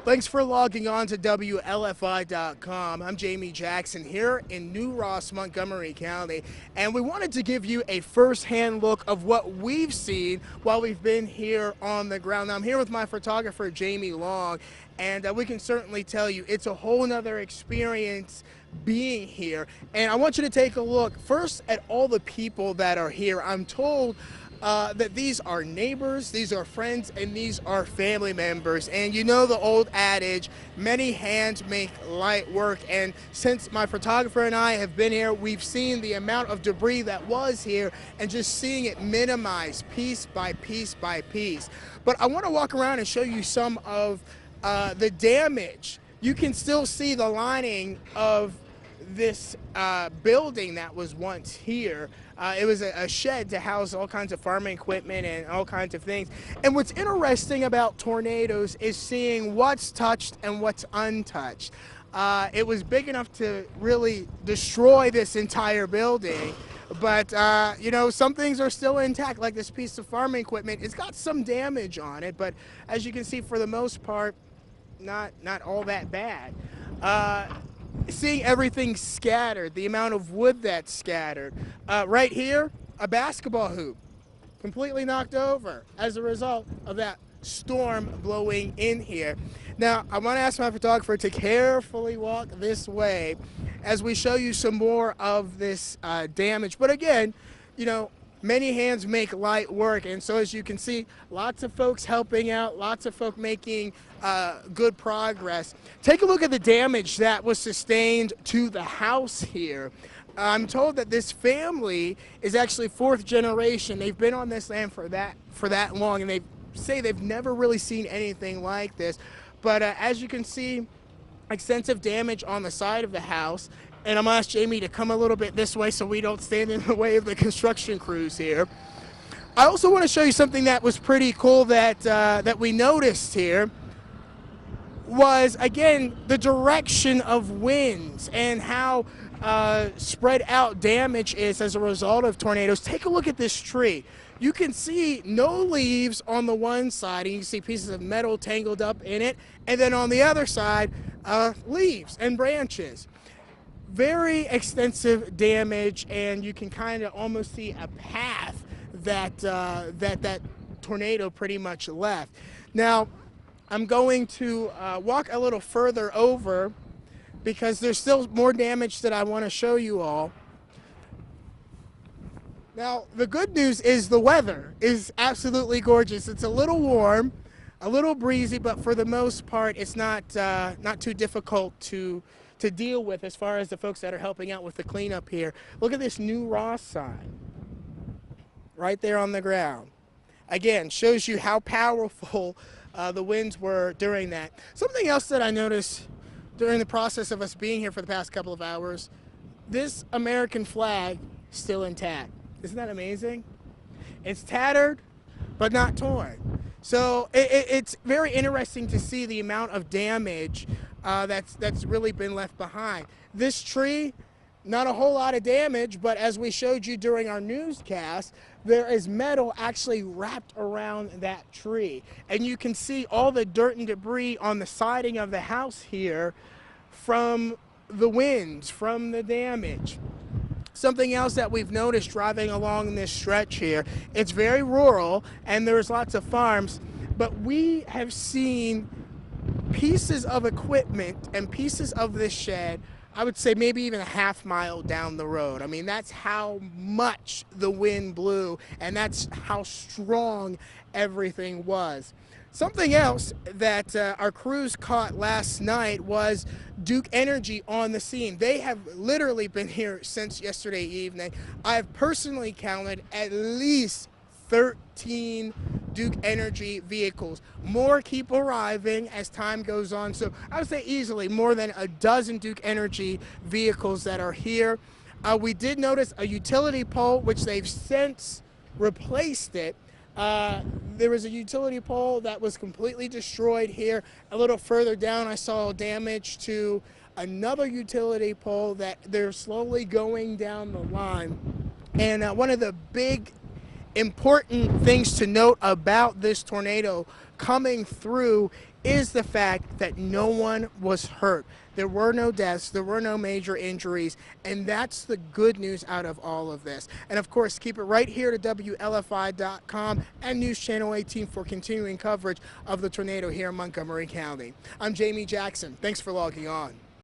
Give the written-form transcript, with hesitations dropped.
Thanks for logging on to WLFI.com. I'm Jamie Jackson here in New Ross, Montgomery County, and we wanted to give you a first-hand look of what we've seen while we've been here on the ground. Now, I'm here with my photographer, Jamie Long, and we can certainly tell you it's a whole nother experience being here. And I want you to take a look first at all the people that are here. I'm told that these are neighbors, these are friends, and these are family members. And you know the old adage, many hands make light work. And since my photographer and I have been here, we've seen the amount of debris that was here and just seeing it minimize piece by piece by piece. But I want to walk around and show you some of the damage. You can still see the lining of this building that was once here. It was a shed to house all kinds of farming equipment and all kinds of things. And what's interesting about tornadoes is seeing what's touched and what's untouched. It was big enough to really destroy this entire building, but you know, some things are still intact, like this piece of farming equipment. It's got some damage on it, but as you can see, for the most part, not all that bad. Seeing everything scattered, the amount of wood that's scattered. Right here, a basketball hoop completely knocked over as a result of that storm blowing in here. Now, I want to ask my photographer to carefully walk this way as we show you some more of this damage. But again, you know, many hands make light work, and so as you can see, lots of folks helping out, lots of folk making good progress. Take a look at the damage that was sustained to the house here. I'm told that this family is actually fourth generation. They've been on this land for that long, and they say they've never really seen anything like this. But as you can see, extensive damage on the side of the house. And I'm going to ask Jamie to come a little bit this way so we don't stand in the way of the construction crews here. I also want to show you something that was pretty cool that we noticed here was, again, the direction of winds and how spread out damage is as a result of tornadoes. Take a look at this tree. You can see no leaves on the one side, and you can see pieces of metal tangled up in it, and then on the other side, leaves and branches. Very extensive damage, and you can kind of almost see a path that that tornado pretty much left. Now, I'm going to walk a little further over because there's still more damage that I want to show you all. Now, the good news is the weather is absolutely gorgeous. It's a little warm, a little breezy, but for the most part, it's not too difficult to deal with as far as the folks that are helping out with the cleanup here. Look at this New Ross sign right there on the ground. Again, shows you how powerful the winds were during that. Something else that I noticed during the process of us being here for the past couple of hours, this American flag still intact. Isn't that amazing? It's tattered, but not torn. So it's very interesting to see the amount of damage that's really been left behind. This tree, not a whole lot of damage, but as we showed you during our newscast, there is metal actually wrapped around that tree. And you can see all the dirt and debris on the siding of the house here from the winds, from the damage. Something else that we've noticed driving along this stretch here, it's very rural and there's lots of farms, but we have seen pieces of equipment and pieces of this shed, I would say maybe even a half mile down the road. I mean, that's how much the wind blew, and that's how strong everything was. Something else that our crews caught last night was Duke Energy on the scene. They have literally been here since yesterday evening. I've personally counted at least 13 Duke Energy vehicles. More keep arriving as time goes on. So I would say easily more than a dozen Duke Energy vehicles that are here. We did notice a utility pole, which they've since replaced it. There was a utility pole that was completely destroyed here. A little further down, I saw damage to another utility pole that they're slowly going down the line. And one of the big important things to note about this tornado coming through is the fact that no one was hurt. There were no deaths, there were no major injuries, and that's the good news out of all of this. And of course, keep it right here to WLFI.com and News Channel 18 for continuing coverage of the tornado here in Montgomery County. I'm Jamie Jackson. Thanks for logging on.